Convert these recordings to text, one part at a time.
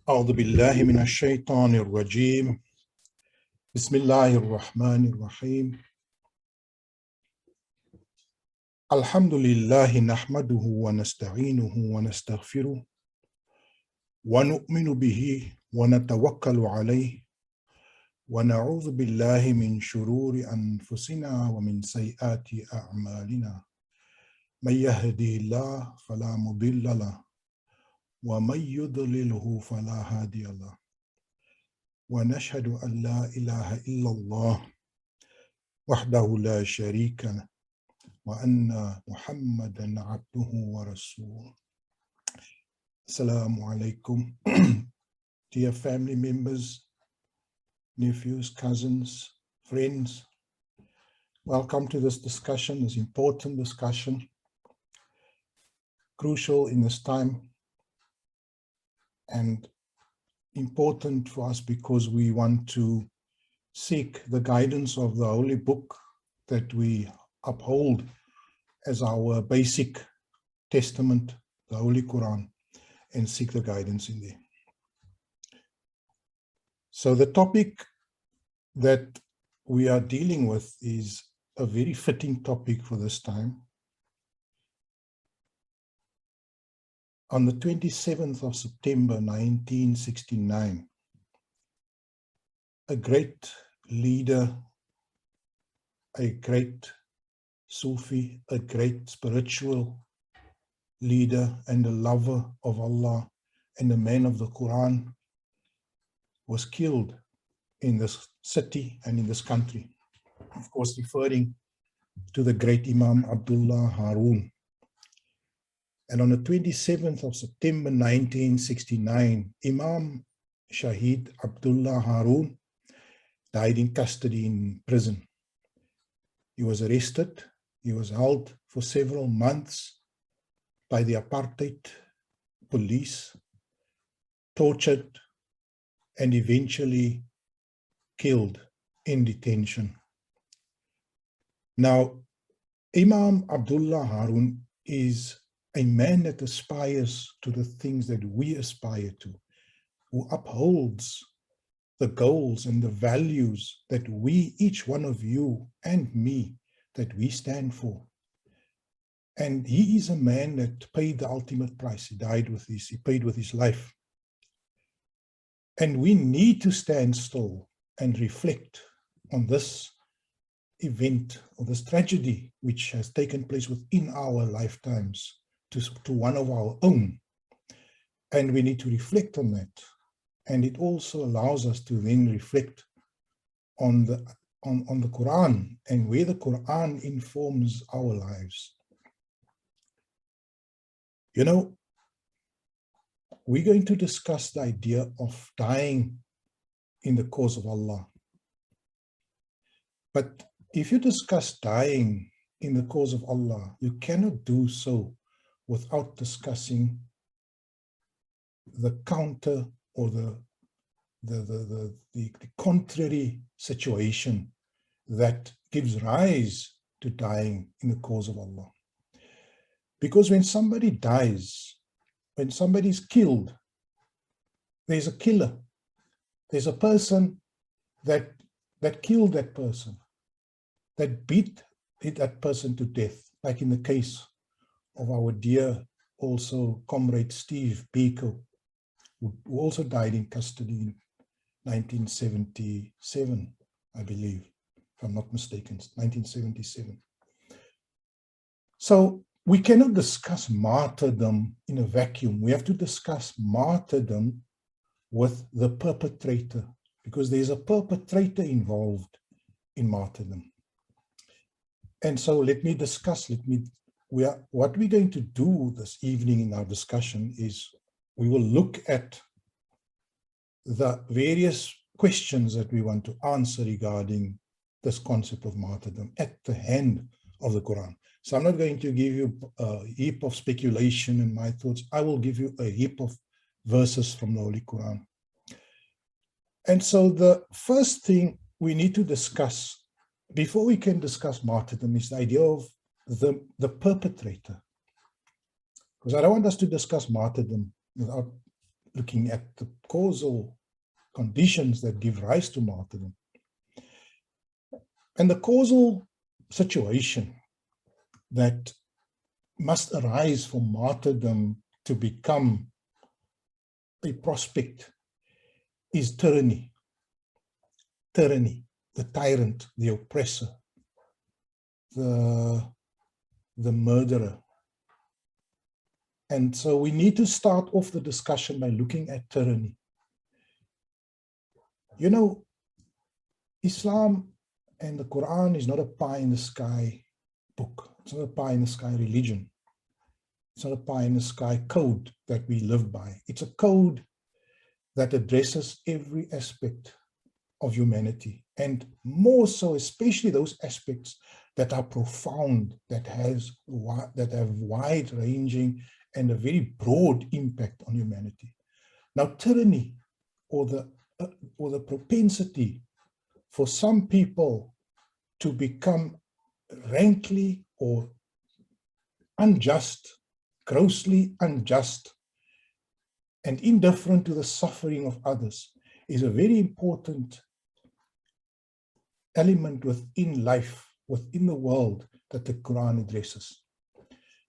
أعوذ بالله من الشيطان الرجيم بسم الله الرحمن الرحيم الحمد لله نحمده ونستعينه ونستغفره ونؤمن به ونتوكل عليه ونعوذ بالله من شرور أنفسنا ومن سيئات أعمالنا من يهده الله فلا مضل له ومن يضلله فلا هادي له ونشهد أن لا إله إلا الله وحده لا شريك له وأن محمدا عبده ورسوله. Assalamu alaikum. Dear family members, nephews, cousins, friends, welcome to this discussion, this important discussion, crucial in this time and important for us because we want to seek the guidance of the Holy Book that we uphold as our basic testament, the Holy Quran, and seek the guidance in there. So the topic that we are dealing with is a very fitting topic for this time. On the 27th of September 1969, a great leader, a great Sufi, a great spiritual leader and a lover of Allah and a man of the Quran was killed in this city and in this country. Of course, referring to the great Imam Abdullah Harun. And on the 27th of September 1969, Imam Shahid Abdullah Harun died in custody in prison. He was arrested. He was held for several months by the apartheid police, tortured, and eventually killed in detention. Now, Imam Abdullah Harun is a man that aspires to the things that we aspire to, who upholds the goals and the values that we, each one of you and me, that we stand for. And he is a man that paid the ultimate price. He paid with his life. And we need to stand still and reflect on this event, or this tragedy, which has taken place within our lifetimes to one of our own. And we need to reflect on that. And it also allows us to then reflect on the Quran and where the Quran informs our lives. You know, we're going to discuss the idea of dying in the cause of Allah. But if you discuss dying in the cause of Allah, you cannot do so without discussing the counter or the contrary situation that gives rise to dying in the cause of Allah. Because when somebody dies, when somebody is killed, there's a killer. There's a person that killed that person, that beat that person to death, like in the case of our dear also comrade Steve Biko, who also died in custody in 1977, I believe, if I'm not mistaken, 1977. So we cannot discuss martyrdom in a vacuum. We have to discuss martyrdom with the perpetrator, because there's a perpetrator involved in martyrdom. And so let me discuss, what we're going to do this evening in our discussion is we will look at the various questions that we want to answer regarding this concept of martyrdom at the hand of the Quran. So I'm not going to give you a heap of speculation and my thoughts. I will give you a heap of verses from the Holy Quran. And so the first thing we need to discuss, before we can discuss martyrdom, is the idea of the perpetrator. Because I don't want us to discuss martyrdom without looking at the causal conditions that give rise to martyrdom. And the causal situation that must arise for martyrdom to become a prospect is tyranny. Tyranny, the tyrant, the oppressor, the murderer. And so we need to start off the discussion by looking at tyranny. You know, Islam and the Quran is not a pie-in-the-sky book. It's not a pie-in-the-sky religion. It's not a pie-in-the-sky code that we live by. It's a code that addresses every aspect of humanity, and more so, especially those aspects that are profound, that have wide-ranging and a very broad impact on humanity. Now, tyranny, or the propensity for some people to become rankly or unjust, grossly unjust, and indifferent to the suffering of others, is a very important element within life, within the world, that the Quran addresses.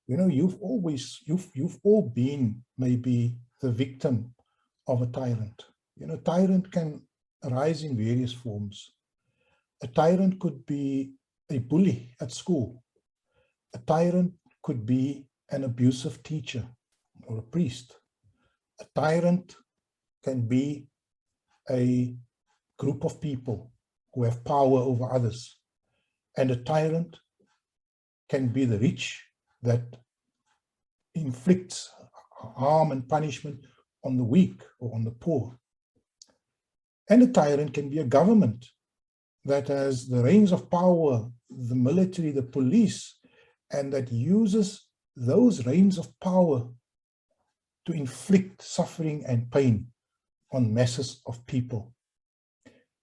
You know, you've all been maybe the victim of a tyrant. You know, tyrant can arise in various forms. A tyrant could be a bully at school. A tyrant could be an abusive teacher or a priest. A tyrant can be a group of people who have power over others. And a tyrant can be the rich that inflicts harm and punishment on the weak or on the poor. And a tyrant can be a government that has the reins of power, the military, the police, and that uses those reins of power to inflict suffering and pain on masses of people.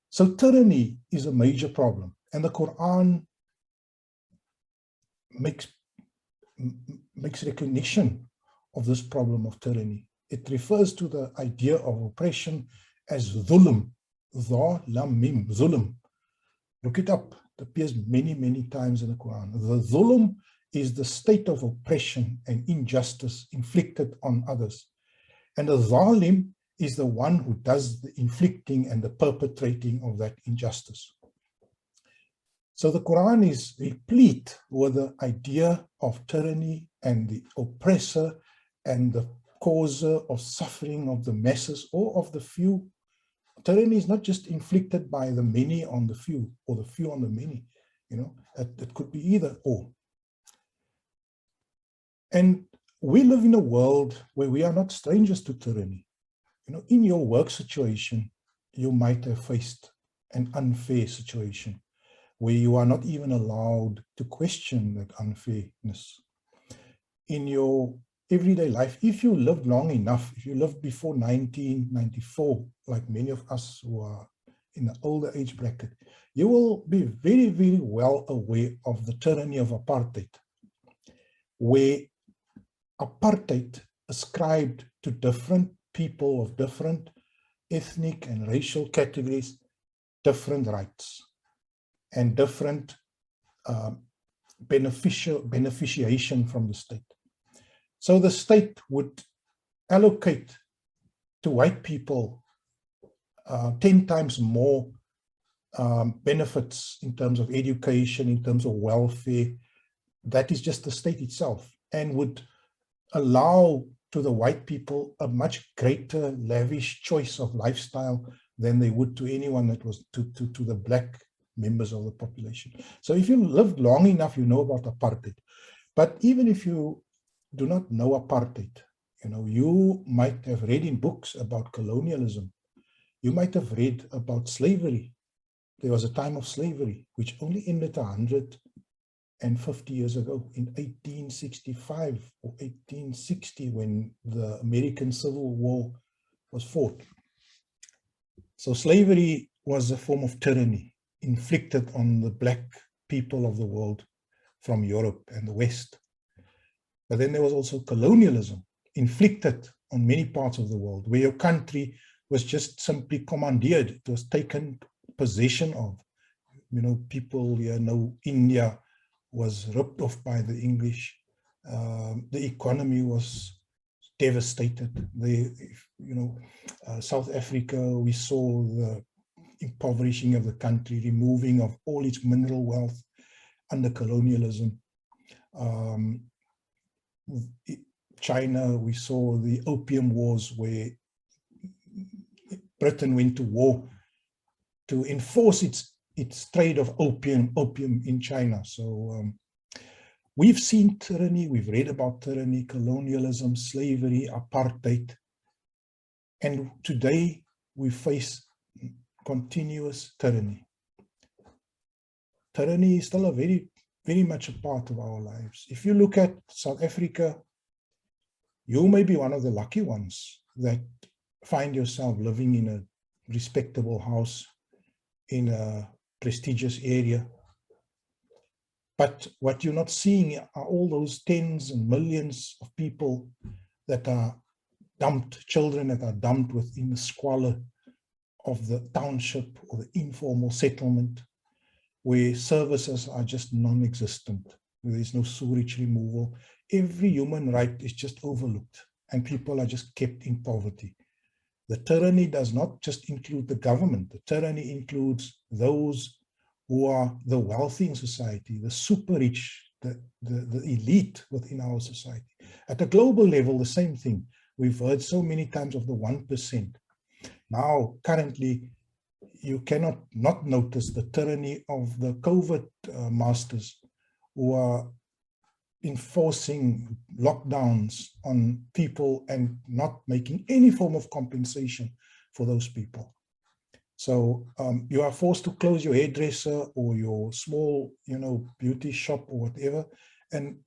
So tyranny is a major problem, and the Quran makes recognition of this problem of tyranny. It refers to the idea of oppression as dhulm, dha, lam, mim, zulm. Look it up. It appears many, many times in the Quran. The dhulm is the state of oppression and injustice inflicted on others. And the zalim is the one who does the inflicting and the perpetrating of that injustice. So the Quran is replete with the idea of tyranny and the oppressor and the causer of suffering of the masses or of the few. Tyranny is not just inflicted by the many on the few or the few on the many. You know, it could be either or. And we live in a world where we are not strangers to tyranny. You know, in your work situation, you might have faced an unfair situation where you are not even allowed to question that unfairness. In your everyday life, if you lived long enough, if you lived before 1994, like many of us who are in the older age bracket, you will be very, very well aware of the tyranny of apartheid, where apartheid ascribed to different people of different ethnic and racial categories different rights and different beneficiation from the state. So the state would allocate to white people 10 times more benefits in terms of education, in terms of welfare. That is just the state itself, and would allow to the white people a much greater lavish choice of lifestyle than they would to anyone that was to the black members of the population. So if you lived long enough, you know about apartheid. But even if you do not know apartheid, you know, you might have read in books about colonialism. You might have read about slavery. There was a time of slavery which only ended 150 years ago in 1865 or 1860, when the American Civil War was fought. So slavery was a form of tyranny inflicted on the black people of the world from Europe and the West. But then there was also colonialism inflicted on many parts of the world, where your country was just simply commandeered. It was taken possession of. You know, people here know India was ripped off by the English. The economy was devastated. South Africa, we saw the impoverishing of the country, removing of all its mineral wealth under colonialism. China, we saw the opium wars, where Britain went to war to enforce its trade of opium in China. So we've seen tyranny, we've read about tyranny, colonialism, slavery, apartheid, and today we face continuous tyranny. Tyranny is still a very, very much a part of our lives. If you look at South Africa, you may be one of the lucky ones that find yourself living in a respectable house in a prestigious area. But what you're not seeing are all those tens and millions of people that are dumped, children that are dumped within the squalor of the township or the informal settlement, where services are just non-existent, where there's no sewage removal. Every human right is just overlooked, and people are just kept in poverty. The tyranny does not just include the government. The tyranny includes those who are the wealthy in society, the super rich, the elite within our society. At a global level, the same thing. We've heard so many times of the 1%. Now, currently, you cannot not notice the tyranny of the COVID masters who are enforcing lockdowns on people and not making any form of compensation for those people. So you are forced to close your hairdresser or your small, beauty shop or whatever, and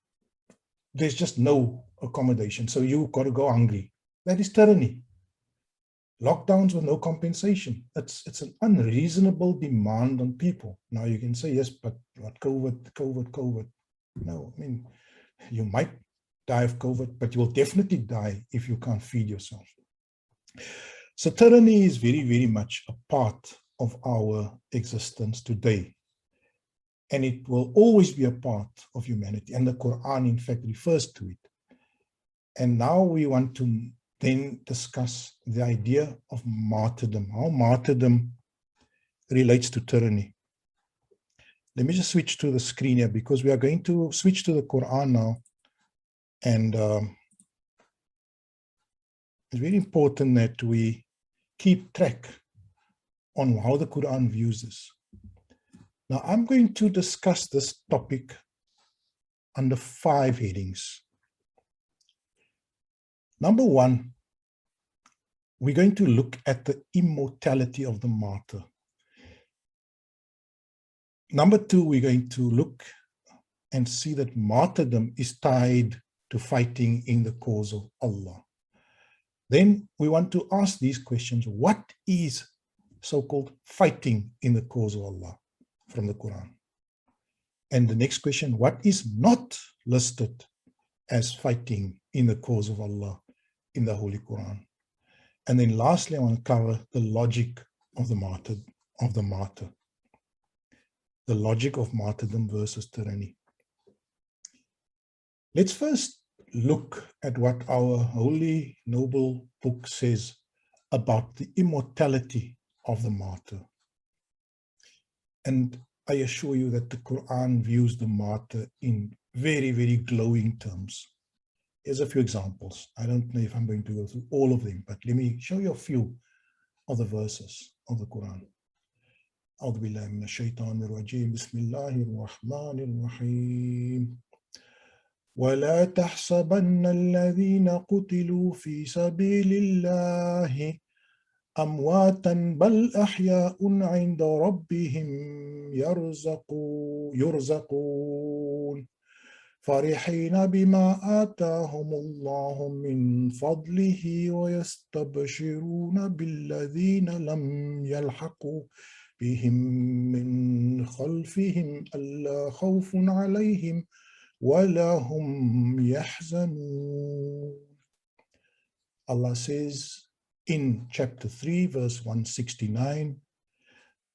there's just no accommodation. So you've got to go hungry. That is tyranny. Lockdowns with no compensation. It's an unreasonable demand on people. Now you can say, yes, but what COVID. No, I mean, you might die of COVID, but you will definitely die if you can't feed yourself. So tyranny is very, very much a part of our existence today. And it will always be a part of humanity. And the Quran, in fact, refers to it. And now we want to then discuss the idea of martyrdom, how martyrdom relates to tyranny. Let me just switch to the screen here, because we are going to switch to the Quran now. And it's very important that we keep track on how the Quran views this. Now, I'm going to discuss this topic under 5 headings. Number 1, we're going to look at the immortality of the martyr. Number 2, we're going to look and see that martyrdom is tied to fighting in the cause of Allah. Then we want to ask these questions. What is so-called fighting in the cause of Allah from the Quran? And the next question, what is not listed as fighting in the cause of Allah in the Holy Quran? And then lastly, I want to cover the logic of the martyr, the logic of martyrdom versus tyranny. Let's first look at what our holy, noble book says about the immortality of the martyr. And I assure you that the Quran views the martyr in very, very glowing terms. Here's a few examples. I don't know if I'm going to go through all of them, but let me show you a few of the verses of the Quran. أعوذ بالله من الشيطان الرجيم بسم الله الرحمن الرحيم ولا تحسبن الذين قتلوا في سبيل الله أمواتا بل أحياء عند ربهم يرزقون فرحين بما آتاهم الله من فضله ويستبشرون بالذين لم يلحقوا بهم من خلفهم ألا خوف عليهم ولا هم يحزنون. Allah says in chapter 3, verse 169,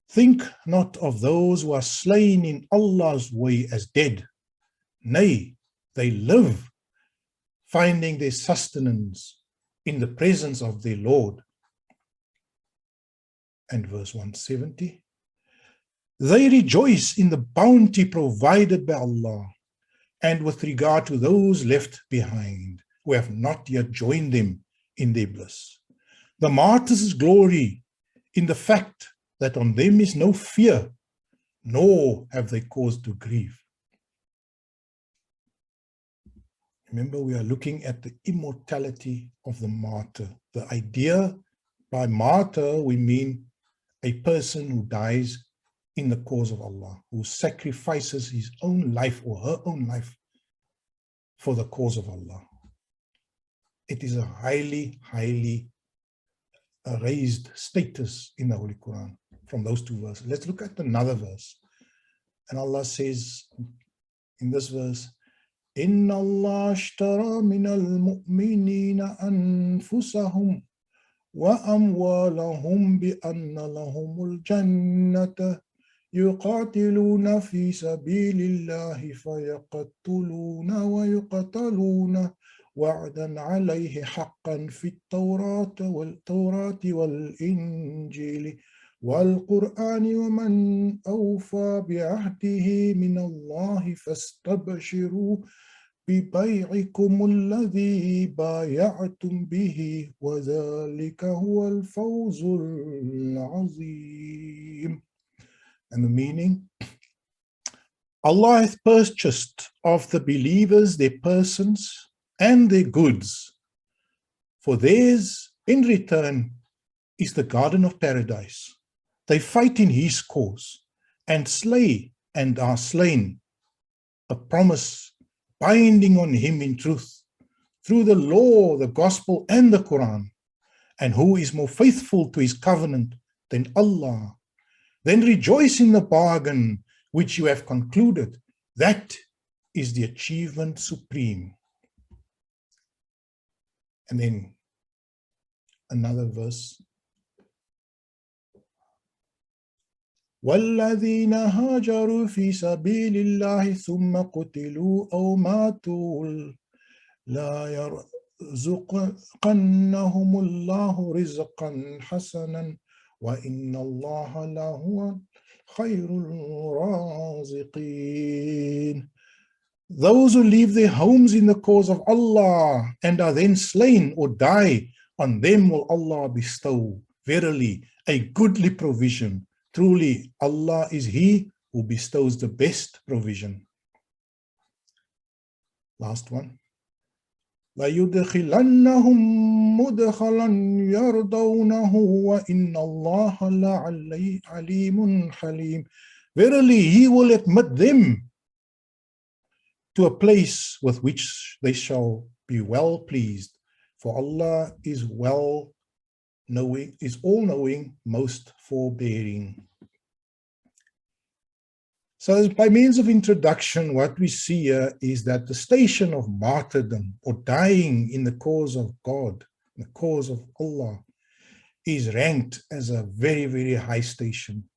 think not of those who are slain in Allah's way as dead. Nay, they live, finding their sustenance in the presence of their Lord. And verse 170, they rejoice in the bounty provided by Allah, and with regard to those left behind, who have not yet joined them in their bliss. The martyrs' glory in the fact that on them is no fear, nor have they cause to grieve. Remember, we are looking at the immortality of the martyr. The idea by martyr, we mean a person who dies in the cause of Allah, who sacrifices his own life or her own life for the cause of Allah. It is a highly, highly raised status in the Holy Quran from those two verses. Let's look at another verse. And Allah says in this verse, Inna Allah ashtara minal mu'minina anfusahum wa amwalahum bi anna lahumul jannata yuqatiluna fi sabilillahi fayaqtuluna wa yuqataluna وعدا عليه حقا في التوراة والإنجيل والقرآن ومن أوفى بعهده من الله فاستبشروا ببيعكم الذي بايعتم به وذلك هو الفوز العظيم. And the meaning, Allah hath purchased of the believers their persons and their goods, for theirs in return is the garden of paradise. They fight in his cause and slay and are slain, a promise binding on him in truth through the law, the gospel and the Quran. And who is more faithful to his covenant than Allah? Then rejoice in the bargain which you have concluded. That is the achievement supreme. And then another verse. وَالَّذِينَ هَاجَرُوا فِي سَبِيلِ اللَّهِ ثُمَّ قُتِلُوا أَوْ مَاتُوا لَا يَرْزُقَنَّهُمُ اللَّهُ رِزْقًا حَسَنًا وَإِنَّ اللَّهَ لَهُوَ خَيْرُ الرَّازِقِينَ. Those who leave their homes in the cause of Allah and are then slain or die, on them will Allah bestow, verily, a goodly provision. Truly, Allah is He who bestows the best provision. Last one. لَيُدْخِلَنَّهُمْ مُدْخَلًا يَرْضَوْنَهُ وَإِنَّ اللَّهَ لَعَلِيمٌ حَلِيمٌ. Verily, He will admit them to a place with which they shall be well pleased, for Allah is all-knowing, most forbearing. So by means of introduction, what we see here is that the station of martyrdom, or dying in the cause of God, the cause of Allah, is ranked as a very, very high station.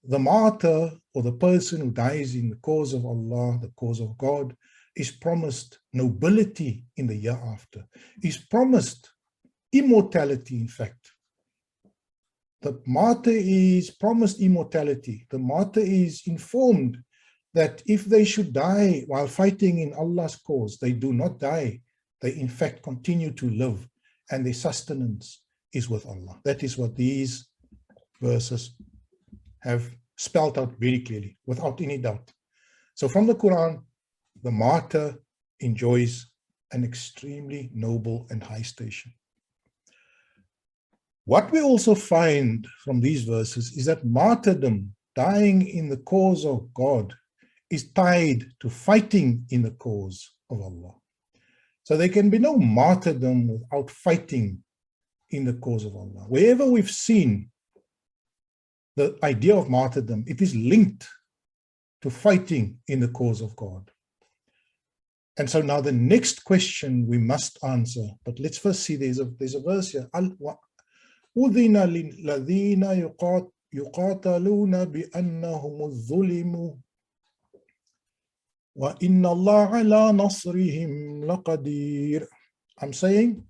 The martyr, or the person who dies in the cause of Allah, the cause of God, is promised nobility in the year after, is promised immortality, in fact. The martyr is promised immortality. The martyr is informed that if they should die while fighting in Allah's cause, they do not die. They in fact continue to live, and their sustenance is with Allah. That is what these verses have spelled out very clearly, without any doubt. So from the Quran, the martyr enjoys an extremely noble and high station. What we also find from these verses is that martyrdom, dying in the cause of God, is tied to fighting in the cause of Allah. So there can be no martyrdom without fighting in the cause of Allah. Wherever we've seen the idea of martyrdom, it is linked to fighting in the cause of God. And so now the next question we must answer, but let's first see there's a verse here. أُذِنَ لِلَّذِينَ يُقَاتَلُونَ بِأَنَّهُمُ الظُّلِمُوا وَإِنَّ اللَّهَ عَلَى نَصْرِهِمْ لَقَدِيرٌ. I'm saying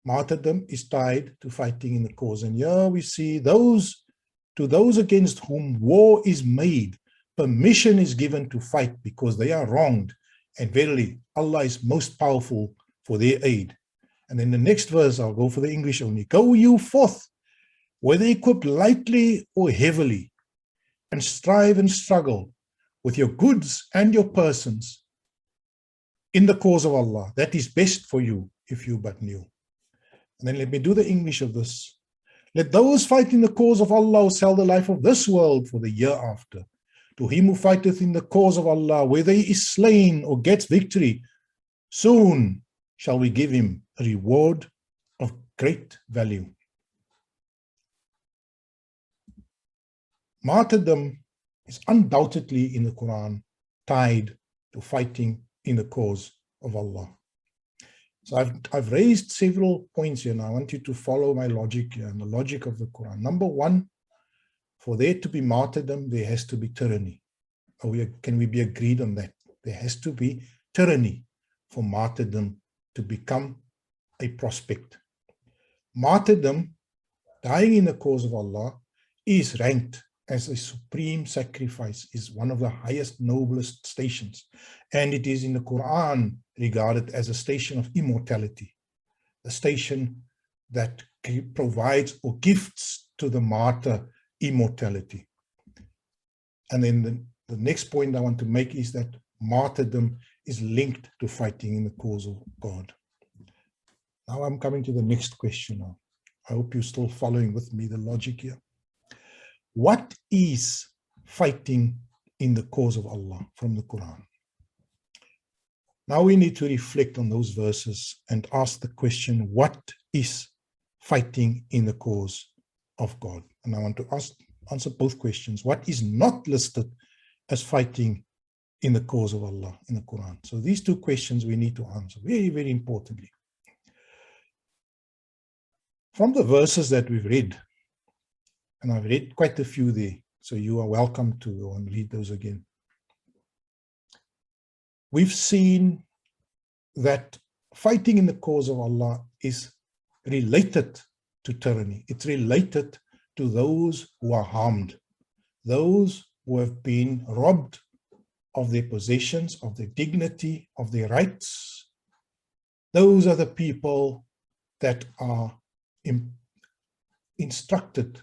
martyrdom is tied to fighting in the cause. And here we see those against whom war is made, permission is given to fight because they are wronged. And verily, Allah is most powerful for their aid. And then the next verse, I'll go for the English only. Go you forth, whether equipped lightly or heavily, and strive and struggle with your goods and your persons in the cause of Allah. That is best for you, if you but knew. And then let me do the English of this. Let those fight in the cause of Allah who sell the life of this world for the hereafter. To him who fighteth in the cause of Allah, whether he is slain or gets victory, soon shall we give him a reward of great value. Martyrdom is undoubtedly in the Quran tied to fighting in the cause of Allah. So I've raised several points here, and I want you to follow my logic here and the logic of the Quran. Number one, for there to be martyrdom, there has to be tyranny. Can we be agreed on that? There has to be tyranny for martyrdom to become a prospect. Martyrdom, dying in the cause of Allah, is ranked as a supreme sacrifice, is one of the highest, noblest stations. And it is in the Quran regarded as a station of immortality, a station that provides or gifts to the martyr immortality. And then the next point I want to make is that martyrdom is linked to fighting in the cause of God. Now I'm coming to the next question now. I hope you're still following with me the logic here. What is fighting in the cause of Allah from the Quran? Now we need to reflect on those verses and ask the question, what is fighting in the cause of God? And I want to answer both questions. What is not listed as fighting in the cause of Allah in the Quran? So these two questions we need to answer very, very importantly. From the verses that we've read, and I've read quite a few there, so you are welcome to go and read those again. We've seen that fighting in the cause of Allah is related to tyranny. It's related to those who are harmed, those who have been robbed of their possessions, of their dignity, of their rights. Those are the people that are instructed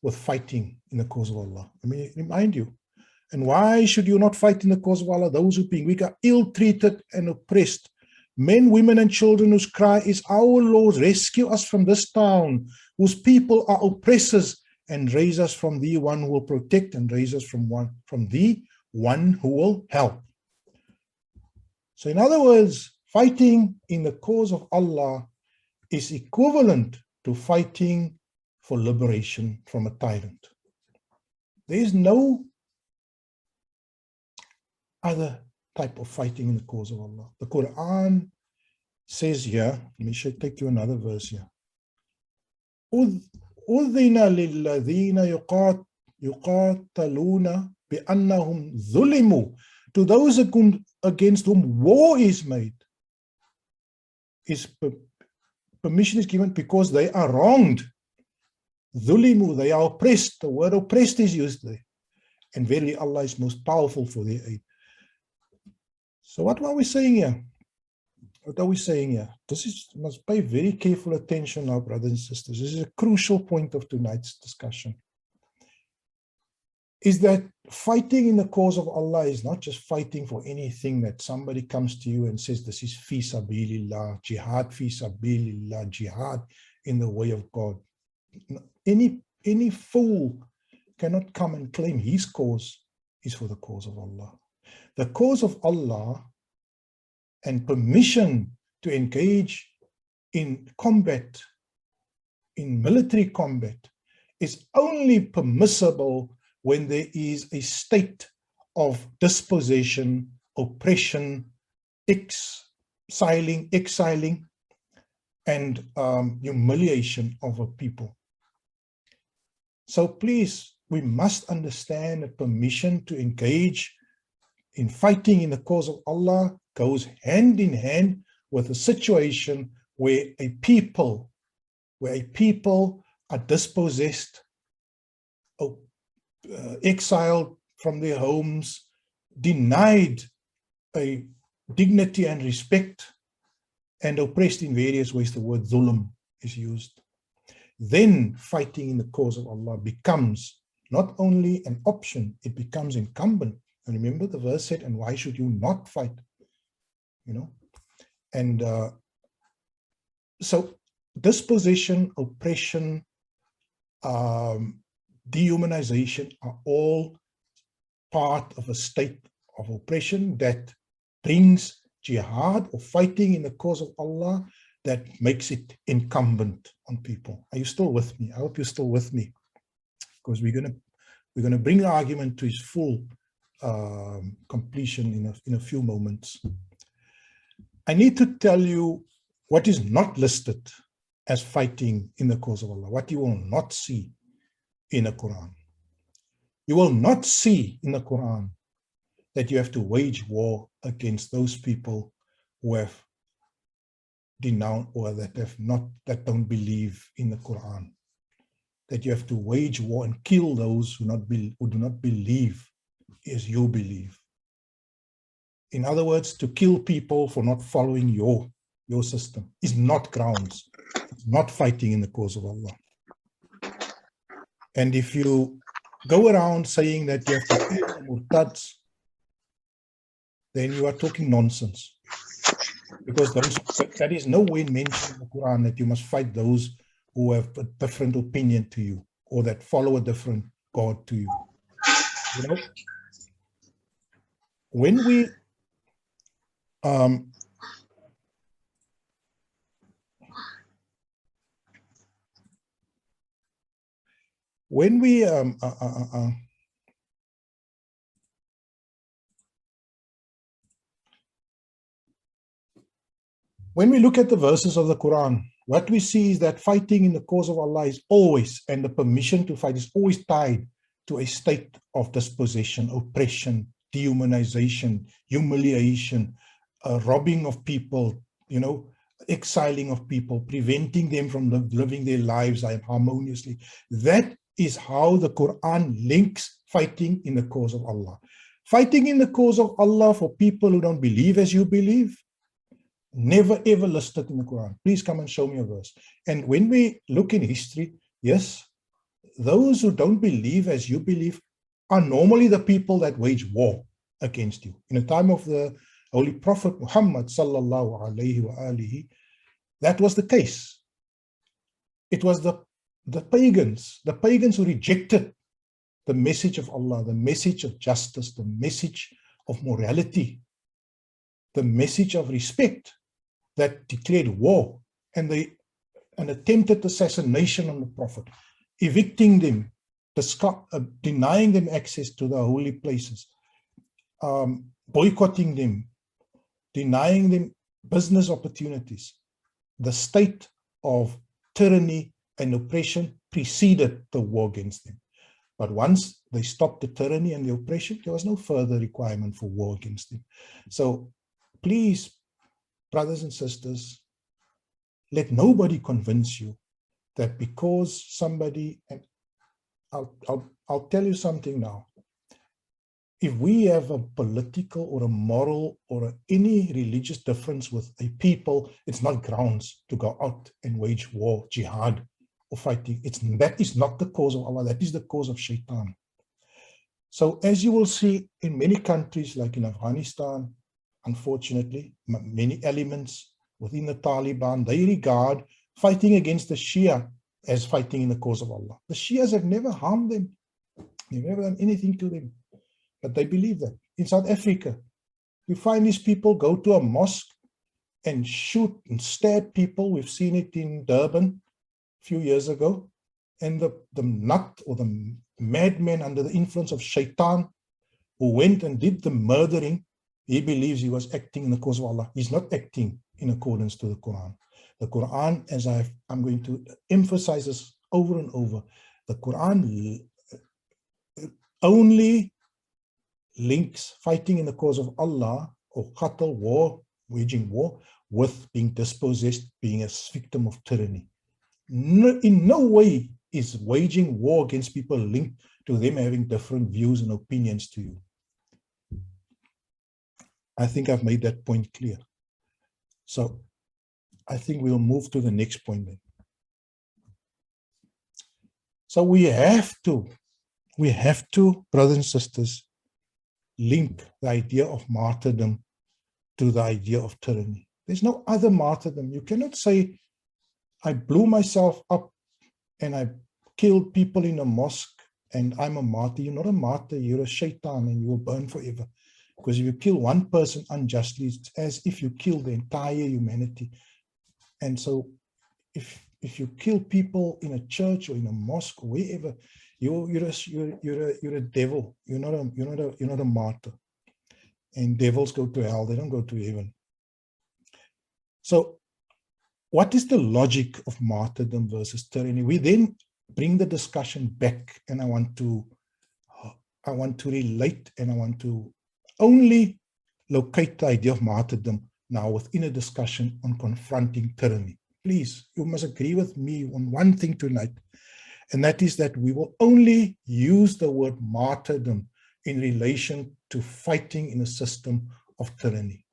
with fighting in the cause of Allah. Let me remind you. And why should you not fight in the cause of Allah? Those who being weak are ill-treated and oppressed. Men, women, and children whose cry is, our Lord, rescue us from this town, whose people are oppressors, and raise us from thee, one who will protect, and raise us from thee, one who will help. So in other words, fighting in the cause of Allah is equivalent to fighting for liberation from a tyrant. There is no other type of fighting in the cause of Allah. The Quran says here, let me take you another verse here. أُذِنَ لِلَّذِينَ يُقَاتَلُونَ بِأَنَّهُمْ ظُلِمُوا. To those against whom war is made, permission is given because they are wronged. Zulimu, they are oppressed. The word oppressed is used there. And verily Allah is most powerful for their aid. So what are we saying here? What are we saying here? Must pay very careful attention now, brothers and sisters. This is a crucial point of tonight's discussion. Is that fighting in the cause of Allah is not just fighting for anything that somebody comes to you and says, this is fi sabilillah, jihad fi sabilillah, jihad in the way of God. Any fool cannot come and claim his cause is for the cause of Allah. The cause of Allah and permission to engage in combat, in military combat, is only permissible when there is a state of dispossession, oppression, exiling, and humiliation of a people. So please, we must understand that permission to engage in fighting in the cause of Allah goes hand in hand with a situation where a people are dispossessed, exiled from their homes, denied a dignity and respect, and oppressed in various ways. The word zulm is used. Then fighting in the cause of Allah becomes not only an option, it becomes incumbent. And remember the verse said, and why should you not fight? You know, and so dispossession, oppression, dehumanization are all part of a state of oppression that brings jihad or fighting in the cause of Allah, that makes it incumbent on people. Are you still with me? I hope you're still with me, because we're gonna bring the argument to its full completion in a few moments. I need to tell you what is not listed as fighting in the cause of Allah, what you will not see in the Quran. You will not see in the Quran that you have to wage war against those people who have denounced or that don't believe in the Quran. That you have to wage war and kill those who do not believe as you believe. In other words, to kill people for not following your system is not grounds. It's not fighting in the cause of Allah. And if you go around saying that you have to kill the murtads, then you are talking nonsense. Because that is nowhere mentioned in the Quran that you must fight those who have a different opinion to you or that follow a different God to you. You know, when we look at the verses of the Quran, what we see is that fighting in the cause of Allah is always, and the permission to fight is always tied to a state of dispossession, oppression, dehumanization, humiliation, robbing of people, you know, exiling of people, preventing them from living their lives harmoniously. That is how the Quran links fighting in the cause of Allah. Fighting in the cause of Allah for people who don't believe as you believe, never ever listed in the Quran. Please come and show me a verse. And when we look in history, yes, those who don't believe as you believe are normally the people that wage war against you. In the time of the Holy Prophet Muhammad sallallahu alaihi wa alihi, that was the case. It was the pagans who rejected the message of Allah, the message of justice, the message of morality, the message of respect, that declared war and attempted assassination on the Prophet, evicting them, denying them access to the holy places, boycotting them, denying them business opportunities. The state of tyranny and oppression preceded the war against them. But once they stopped the tyranny and the oppression, there was no further requirement for war against them. So please, brothers and sisters, let nobody convince you that because somebody, and I'll tell you something now. If we have a political or a moral or any religious difference with a people, it's not grounds to go out and wage war, jihad, or fighting. That is not the cause of Allah. That is the cause of shaitan. So as you will see in many countries, like in Afghanistan, unfortunately, many elements within the Taliban, they regard fighting against the Shia as fighting in the cause of Allah. The Shias have never harmed them. They've never done anything to them. But they believe that. In South Africa, you find these people go to a mosque and shoot and stab people. We've seen it in Durban a few years ago. And the nut or the madman under the influence of shaitan who went and did the murdering He believes he was acting in the cause of Allah. He's not acting in accordance to the Quran. The Quran, as I'm going to emphasize this over and over, the Quran only links fighting in the cause of Allah or qatl, war, waging war, with being dispossessed, being a victim of tyranny. No, in no way is waging war against people linked to them having different views and opinions to you. I think I've made that point clear. So I think we'll move to the next point then. So we have to, brothers and sisters, link the idea of martyrdom to the idea of tyranny. There's no other martyrdom. You cannot say, I blew myself up and I killed people in a mosque and I'm a martyr. You're not a martyr, you're a shaitan and you will burn forever. Because if you kill one person unjustly, it's as if you kill the entire humanity. And so if you kill people in a church or in a mosque or wherever, you're a devil. You're not a martyr. And devils go to hell, they don't go to heaven. So what is the logic of martyrdom versus tyranny? We then bring the discussion back, and I want to relate, and I want to only locate the idea of martyrdom now within a discussion on confronting tyranny. Please, you must agree with me on one thing tonight, and that is that we will only use the word martyrdom in relation to fighting in a system of tyranny.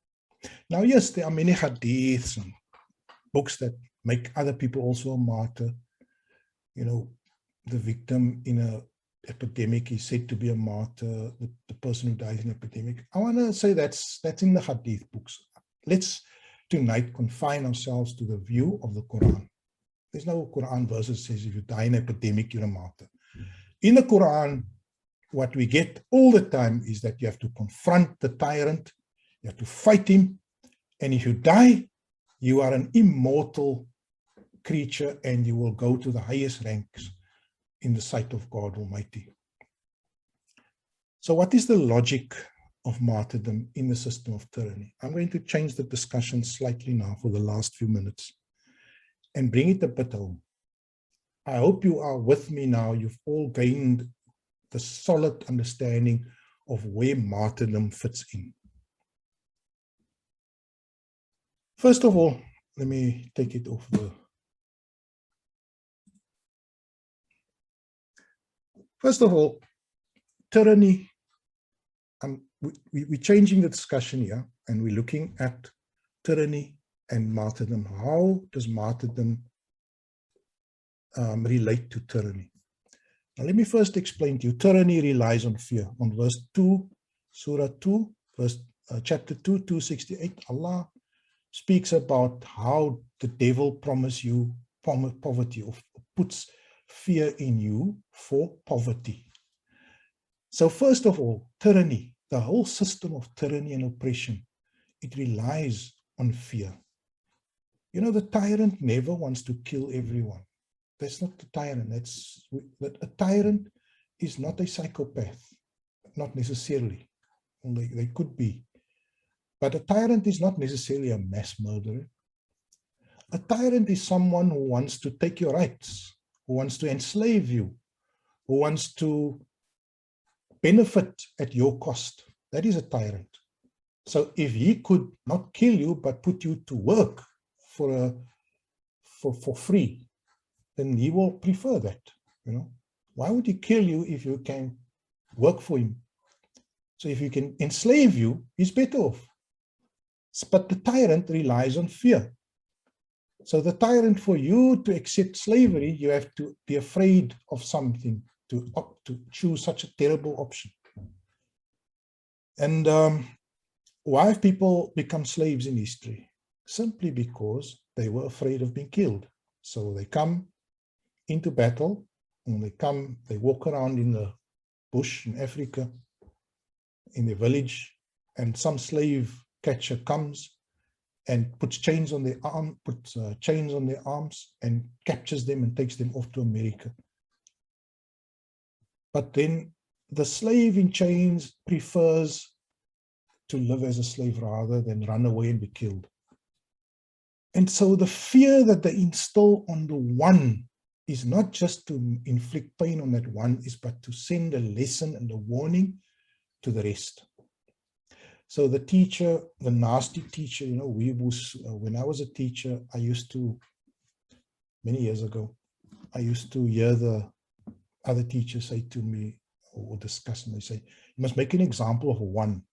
Now, yes, there are many hadiths and books that make other people also a martyr. You know, the victim in an epidemic is said to be a martyr, the person who dies in an epidemic. I want to say that's in the hadith books. Let's tonight confine ourselves to the view of the Quran. There's no Quran verse that says if you die in an epidemic, you're a martyr. In the Quran, what we get all the time is that you have to confront the tyrant, you have to fight him, and if you die, you are an immortal creature and you will go to the highest ranks in the sight of God Almighty. So what is the logic of martyrdom in the system of tyranny? I'm going to change the discussion slightly now for the last few minutes and bring it a bit home. I hope you are with me now. You've all gained the solid understanding of where martyrdom fits in. First of all, let me take it off the... First of all, tyranny, we're changing the discussion here and we're looking at tyranny and martyrdom. How does martyrdom relate to tyranny? Now, let me first explain to you. Tyranny relies on fear. On verse 2, Surah 2, chapter 2, 268, Allah speaks about how the devil promises you poverty, or puts fear in you for poverty. So first of all, tyranny, the whole system of tyranny and oppression, it relies on fear. You know, the tyrant never wants to kill everyone. That's not the tyrant. A tyrant is not a psychopath, not necessarily. They could be. But a tyrant is not necessarily a mass murderer. A tyrant is someone who wants to take your rights, who wants to enslave you, who wants to benefit at your cost. That is a tyrant. So if he could not kill you, but put you to work for free, then he will prefer that. You know, why would he kill you if you can work for him? So if he can enslave you, he's better off. But the tyrant relies on fear. So the tyrant, for you to accept slavery, you have to be afraid of something, to choose such a terrible option. And why have people become slaves in history? Simply because they were afraid of being killed. So they come into battle, and they walk around in the bush in Africa, in the village, and some slave catcher comes and puts chains on their arms and captures them and takes them off to America. But then the slave in chains prefers to live as a slave rather than run away and be killed. And so the fear that they instill on the one is not just to inflict pain on that one, but to send a lesson and a warning to the rest. So the teacher, the nasty teacher, when I was a teacher, I used to, many years ago, I used to hear the other teachers say to me or discuss, and they say, you must make an example of one,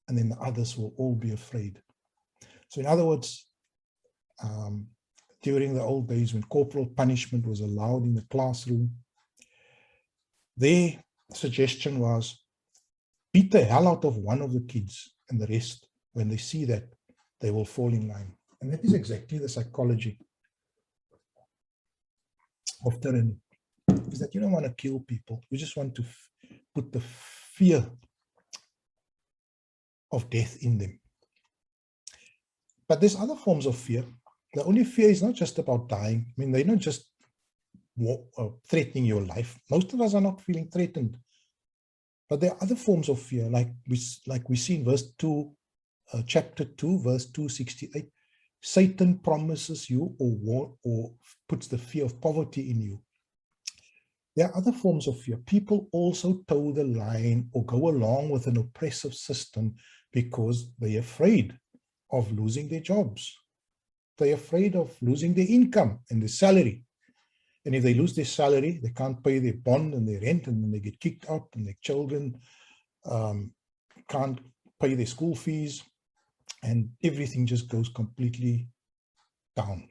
and then the others will all be afraid. So in other words, during the old days when corporal punishment was allowed in the classroom, their suggestion was, beat the hell out of one of the kids, and the rest, when they see that, they will fall in line. And that is exactly the psychology of tyranny, is that you don't want to kill people. You just want to put the fear of death in them. But there's other forms of fear. The only fear is not just about dying. I mean, they're not just threatening your life. Most of us are not feeling threatened. But there are other forms of fear, like we see in verse 2, chapter 2, verse 268. Satan promises you or puts the fear of poverty in you. There are other forms of fear. People also toe the line or go along with an oppressive system because they're afraid of losing their jobs. They're afraid of losing their income and their salary. And if they lose their salary, they can't pay their bond and their rent, and then they get kicked out, and their children can't pay their school fees, and everything just goes completely down.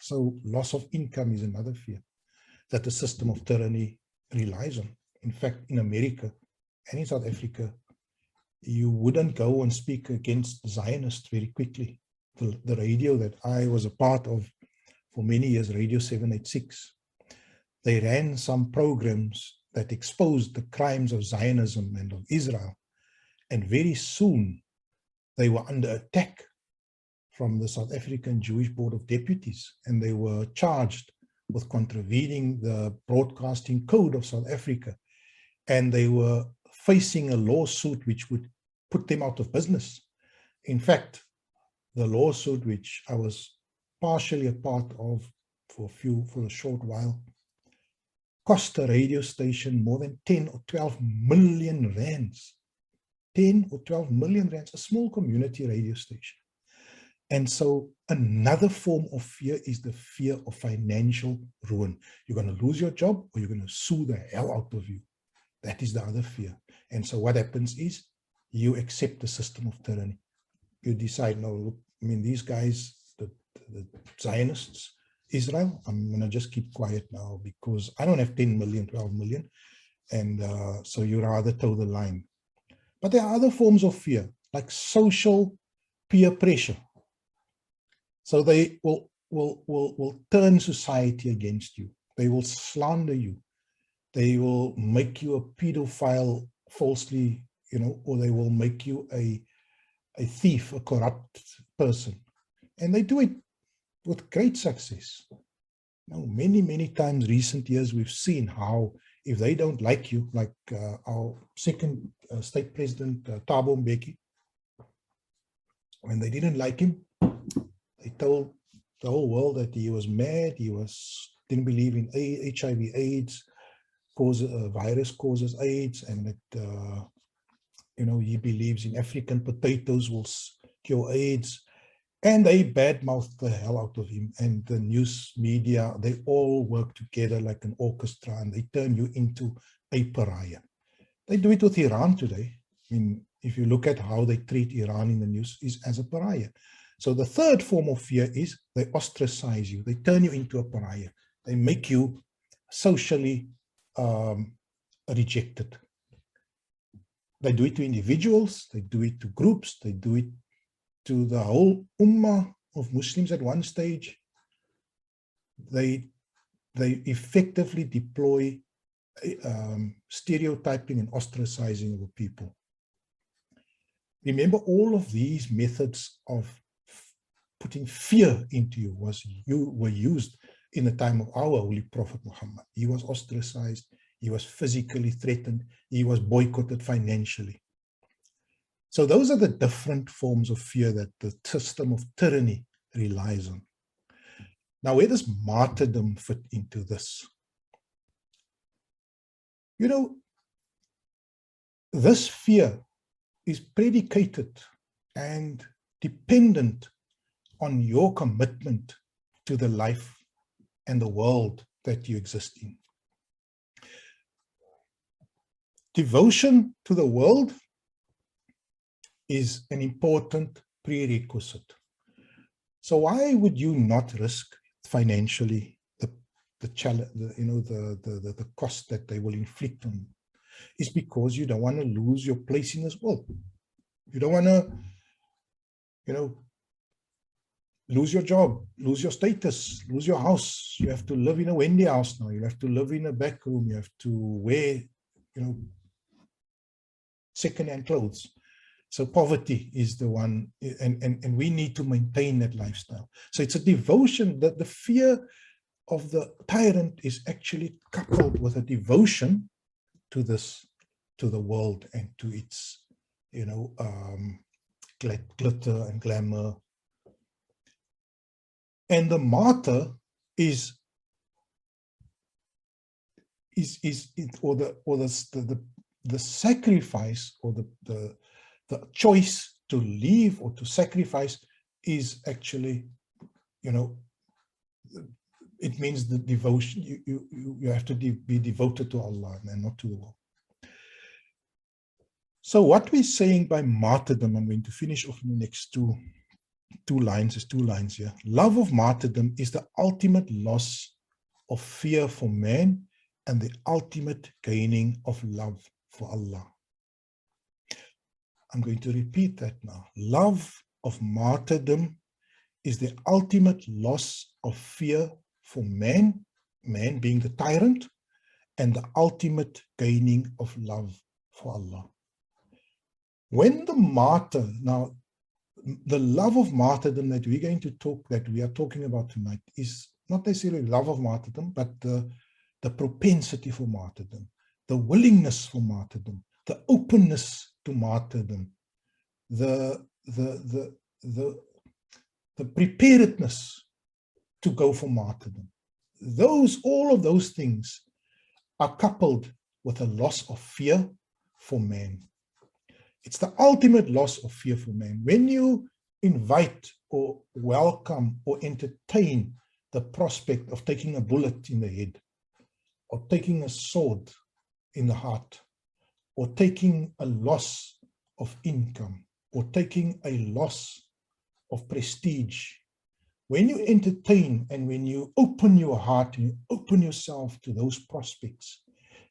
So loss of income is another fear that the system of tyranny relies on. In fact, in America and in South Africa, you wouldn't go and speak against Zionists very quickly. The radio that I was a part of for many years, Radio 786, they ran some programs that exposed the crimes of Zionism and of Israel. And very soon, they were under attack from the South African Jewish Board of Deputies, and they were charged with contravening the broadcasting code of South Africa. And they were facing a lawsuit which would put them out of business. In fact, the lawsuit, which I was partially a part of for a short while, cost the radio station more than 10 or 12 million rands. 10 or 12 million rands, a small community radio station. And so another form of fear is the fear of financial ruin. You're going to lose your job, or you're going to sue the hell out of you. That is the other fear. And so what happens is you accept the system of tyranny. You decide, no, look, I mean, these guys, the Zionists, Israel, I'm going to just keep quiet now because I don't have 10 million, 12 million. And so you rather toe the line. But there are other forms of fear, like social peer pressure. So they will turn society against you. They will slander you. They will make you a pedophile falsely, or they will make you a thief, a corrupt person. And they do it with great success. Many, many times recent years, we've seen how if they don't like you, like our second state president, Thabo Mbeki, when they didn't like him, they told the whole world that he was mad, didn't believe in HIV, AIDS, virus causes AIDS, and that, he believes in African potatoes will cure AIDS. And they badmouthed the hell out of him. And the news media, they all work together like an orchestra, and they turn you into a pariah. They do it with Iran today. I mean, if you look at how they treat Iran in the news, is as a pariah. So the third form of fear is they ostracize you. They turn you into a pariah. They make you socially rejected. They do it to individuals. They do it to groups. They do it to the whole ummah of Muslims at one stage. They effectively deploy stereotyping and ostracizing of people. Remember, all of these methods of putting fear into you were used in the time of our Holy Prophet Muhammad. He was ostracized, he was physically threatened, he was boycotted financially. So those are the different forms of fear that the system of tyranny relies on. Now, where does martyrdom fit into this? You know, this fear is predicated and dependent on your commitment to the life and the world that you exist in. Devotion to the world is an important prerequisite. So why would you not risk financially the challenge, the cost that they will inflict on you? Is because you don't want to lose your place in this world. You don't want to, lose your job, lose your status, lose your house. You have to live in a Wendy house now. You have to live in a back room. You have to wear, second-hand clothes. So poverty is the one, and we need to maintain that lifestyle. So it's a devotion that the fear of the tyrant is actually coupled with a devotion to the world and to its, glitter and glamour. And the martyr the sacrifice, or the choice to leave or to sacrifice is actually, it means the devotion. You have to be devoted to Allah and not to the world. So what we're saying by martyrdom, I'm going to finish off in the next two lines. There's 2 lines here. Love of martyrdom is the ultimate loss of fear for man and the ultimate gaining of love for Allah. I'm going to repeat that now. Love of martyrdom is the ultimate loss of fear for man being the tyrant, and the ultimate gaining of love for Allah. When the martyr, now the love of martyrdom that we are talking about tonight is not necessarily love of martyrdom, but the propensity for martyrdom, the willingness for martyrdom, the openness to martyrdom, the preparedness to go for martyrdom. All of those things are coupled with a loss of fear for man. It's the ultimate loss of fear for man. When you invite or welcome or entertain the prospect of taking a bullet in the head, or taking a sword in the heart, or taking a loss of income, or taking a loss of prestige, when you entertain and when you open your heart and you open yourself to those prospects,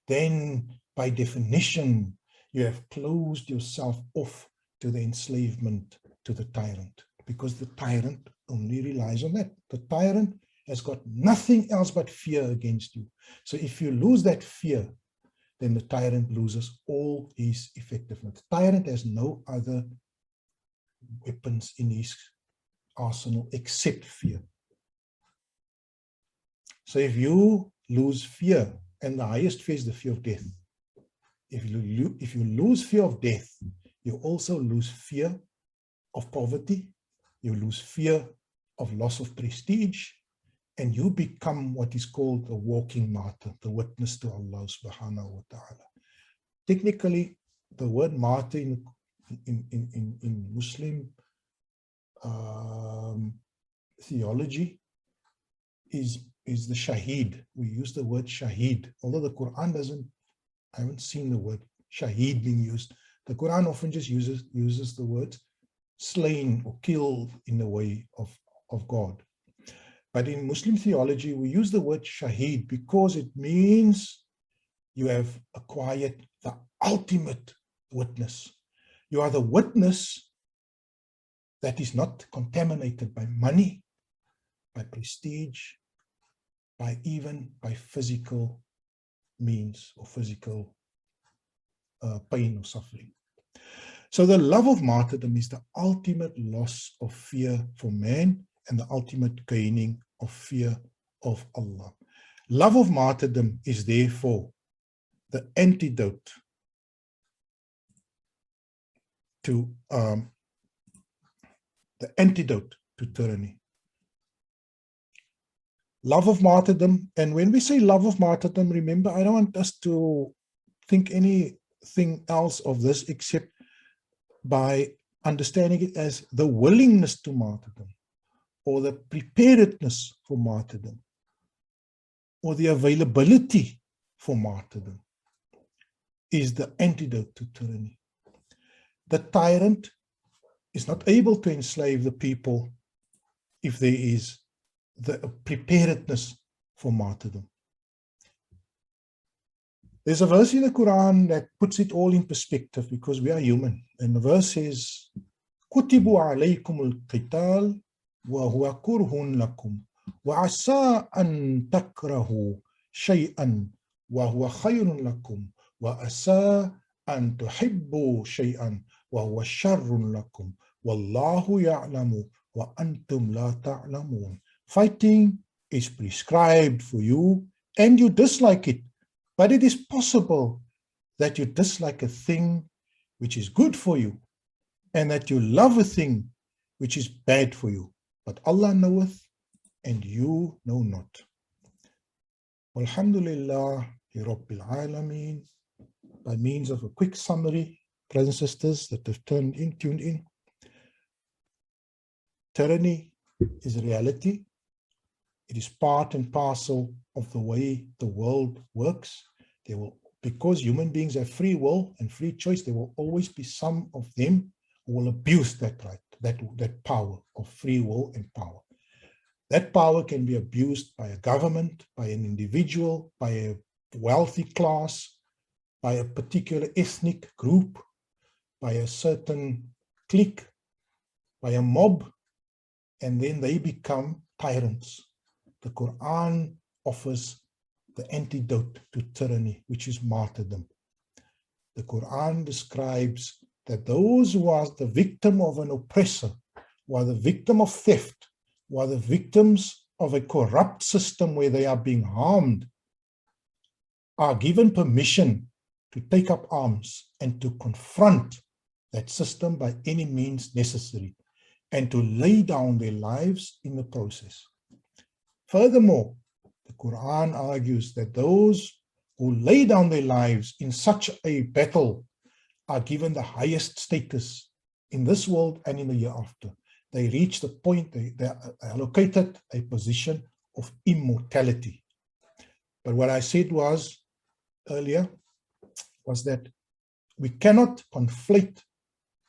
then by definition, you have closed yourself off to the enslavement to the tyrant, because the tyrant only relies on that. The tyrant has got nothing else but fear against you. So if you lose that fear, then the tyrant loses all his effectiveness. The tyrant has no other weapons in his arsenal except fear. So if you lose fear, and the highest fear is the fear of death, if you lose fear of death, you also lose fear of poverty, you lose fear of loss of prestige, and you become what is called a walking martyr, the witness to Allah subhanahu wa ta'ala. Technically, the word martyr in Muslim theology is the shaheed. We use the word shaheed, although the Quran doesn't. I haven't seen the word shaheed being used. The Quran often just uses the word slain or killed in the way of God. But in Muslim theology, we use the word shaheed because it means you have acquired the ultimate witness. You are the witness that is not contaminated by money, by prestige, even by physical means or physical pain or suffering. So the love of martyrdom is the ultimate loss of fear for man and the ultimate gaining of fear of Allah. Love of martyrdom is therefore the antidote to the antidote to tyranny. Love of martyrdom. And when we say love of martyrdom, remember, I don't want us to think anything else of this except by understanding it as the willingness to martyrdom, or the preparedness for martyrdom, or the availability for martyrdom, is the antidote to tyranny. The tyrant is not able to enslave the people if there is the preparedness for martyrdom. There's a verse in the Quran that puts it all in perspective, because we are human. And the verse says, Kutibu alaykum al-qital wa huwa kurhun lakum wa asa an takrahu shay'an wa huwa khayrun lakum wa asa an tuhibbu shay'an wa huwa sharrun lakum wallahu ya'lamu wa antum la ta'lamun. Fighting is prescribed for you and you dislike it. But it is possible that you dislike a thing which is good for you, and that you love a thing which is bad for you. But Allah knoweth, and you know not. Alhamdulillah, Rabbil Alameen. By means of a quick summary, brothers and sisters that have tuned in, tyranny is a reality. It is part and parcel of the way the world works. There will, because human beings have free will and free choice, there will always be some of them who will abuse that right, that power of free will and power. That power can be abused by a government, by an individual, by a wealthy class, by a particular ethnic group, by a certain clique, by a mob, and then they become tyrants. The Quran offers the antidote to tyranny, which is martyrdom. The Quran describes that those who are the victim of an oppressor, who are the victim of theft, who are the victims of a corrupt system where they are being harmed, are given permission to take up arms and to confront that system by any means necessary, and to lay down their lives in the process. Furthermore, the Quran argues that those who lay down their lives in such a battle are given the highest status in this world and in the year after. They reach the point, they are allocated a position of immortality. But what I said earlier was that we cannot conflate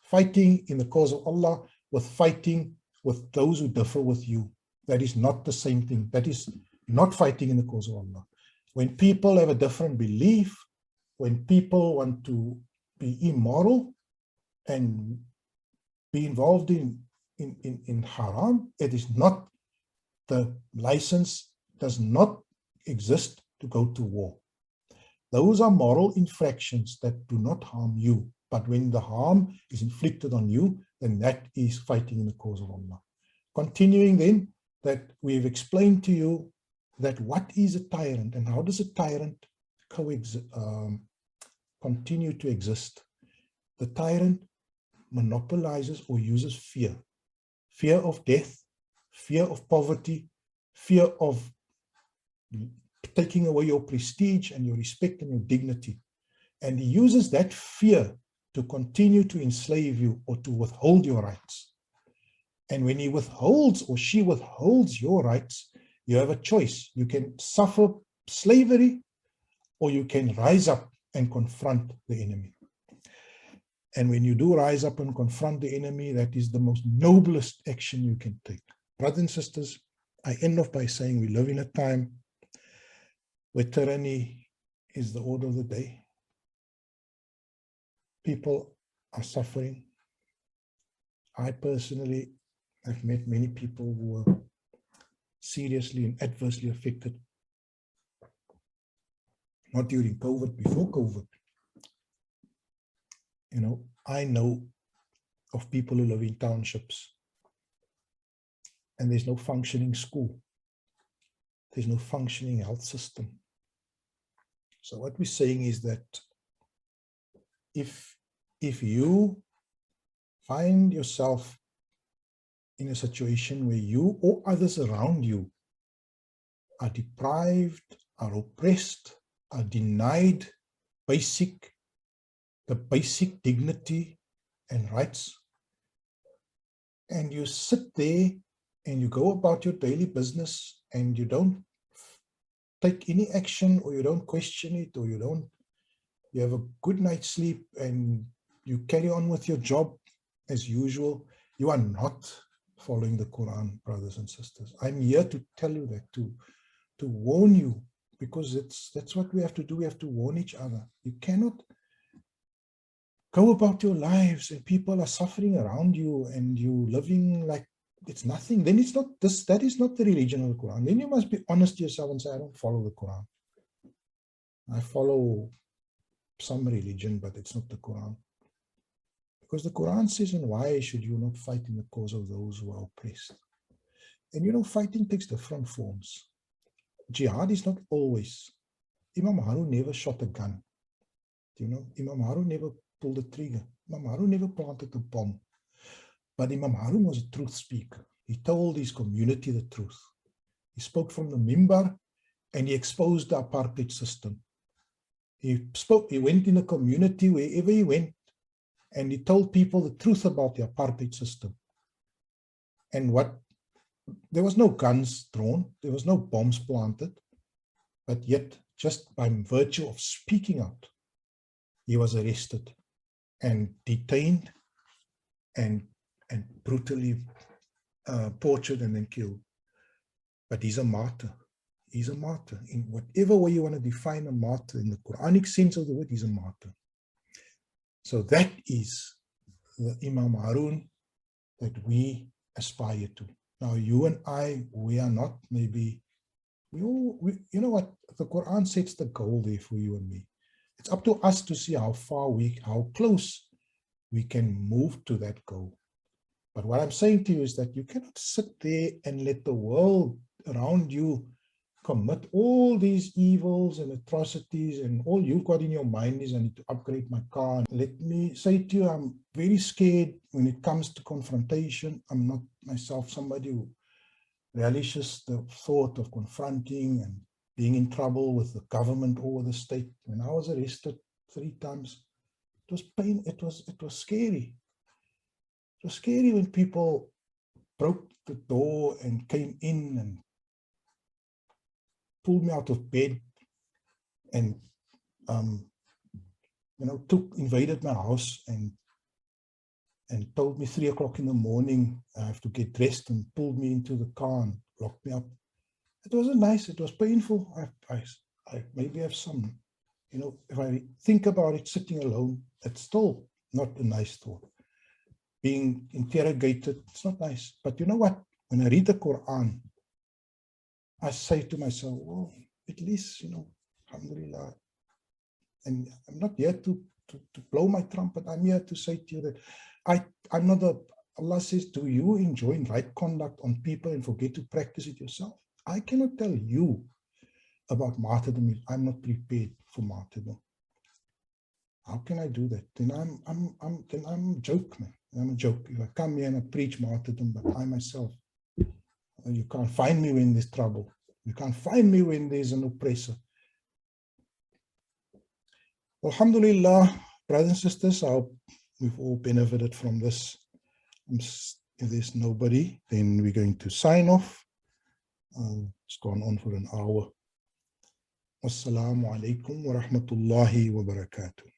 fighting in the cause of Allah with fighting with those who differ with you. That is not the same thing. That is not fighting in the cause of Allah. When people have a different belief, when people want to be immoral and be involved in haram, it is not, the license does not exist to go to war. Those are moral infractions that do not harm you. But when the harm is inflicted on you, then that is fighting in the cause of Allah. Continuing then, that we've explained to you that what is a tyrant and how does a tyrant continue to exist. The tyrant monopolizes or uses fear. Fear of death, fear of poverty, fear of taking away your prestige and your respect and your dignity. And he uses that fear to continue to enslave you or to withhold your rights. And when he withholds or she withholds your rights, you have a choice. You can suffer slavery or you can rise up and confront the enemy. And when you do rise up and confront the enemy, that is the most noblest action you can take. Brothers and sisters, I end off by saying we live in a time where tyranny is the order of the day. People are suffering. I personally have met many people who were seriously and adversely affected. Not during COVID, before COVID. You know, I know of people who live in townships and there's no functioning school. There's no functioning health system. So what we're saying is that if you find yourself in a situation where you or others around you are deprived, are oppressed, are denied the basic dignity and rights, and you sit there and you go about your daily business and you don't take any action, or you don't question it, or you have a good night's sleep and you carry on with your job as usual, you are not following the Quran, brothers and sisters. I'm here to tell you that, to warn you, because that's what we have to do. We have to warn each other. You cannot go about your lives and people are suffering around you and you living like it's nothing. Then it's not this. That is not the religion of the Quran. Then you must be honest to yourself and say, I don't follow the Quran. I follow some religion, but it's not the Quran. Because the Quran says, and why should you not fight in the cause of those who are oppressed? And you know, fighting takes different forms. Jihad is not always. Imam Harun never shot a gun. You know, Imam Harun never pulled a trigger. Imam Harun never planted a bomb. But Imam Harun was a truth speaker. He told his community the truth. He spoke from the mimbar and he exposed the apartheid system. He went in the community wherever he went, and he told people the truth about the apartheid system. And there was no guns drawn, there was no bombs planted, but yet just by virtue of speaking out, he was arrested and detained and brutally tortured and then killed. But he's a martyr. He's a martyr. In whatever way you want to define a martyr, in the Quranic sense of the word, he's a martyr. So that is the Imam Harun that we aspire to. Now, you and I, we are not maybe, you know what, the Quran sets the goal there for you and me. It's up to us to see how close we can move to that goal. But what I'm saying to you is that you cannot sit there and let the world around you commit all these evils and atrocities, and all you've got in your mind is, I need to upgrade my car. Let me say to you, I'm very scared when it comes to confrontation. I'm not myself somebody who relishes the thought of confronting and being in trouble with the government or the state. When I was arrested 3 times, it was pain. It was scary. It was scary when people broke the door and came in and pulled me out of bed and, you know, invaded my house and told me 3 o'clock in the morning I have to get dressed, and pulled me into the car and locked me up. It wasn't nice. It was painful. I maybe have some, you know, if I think about it, sitting alone, it's still not a nice thought. Being interrogated, it's not nice. But you know what? When I read the Quran, I say to myself, well, at least, you know, alhamdulillah. And I'm not here to blow my trumpet. I'm here to say to you that I'm not Allah says, do you enjoy right conduct on people and forget to practice it yourself? I cannot tell you about martyrdom if I'm not prepared for martyrdom. How can I do that? Then I'm a joke, man. I'm a joke. If I come here and I preach martyrdom, but I myself, you can't find me when there's trouble. You can't find me when there's an oppressor. Alhamdulillah, brothers and sisters, I hope we've all benefited from this. If there's nobody, then we're going to sign off. It's gone on for an hour. Wassalamu alaikum wa rahmatullahi wa barakatuh.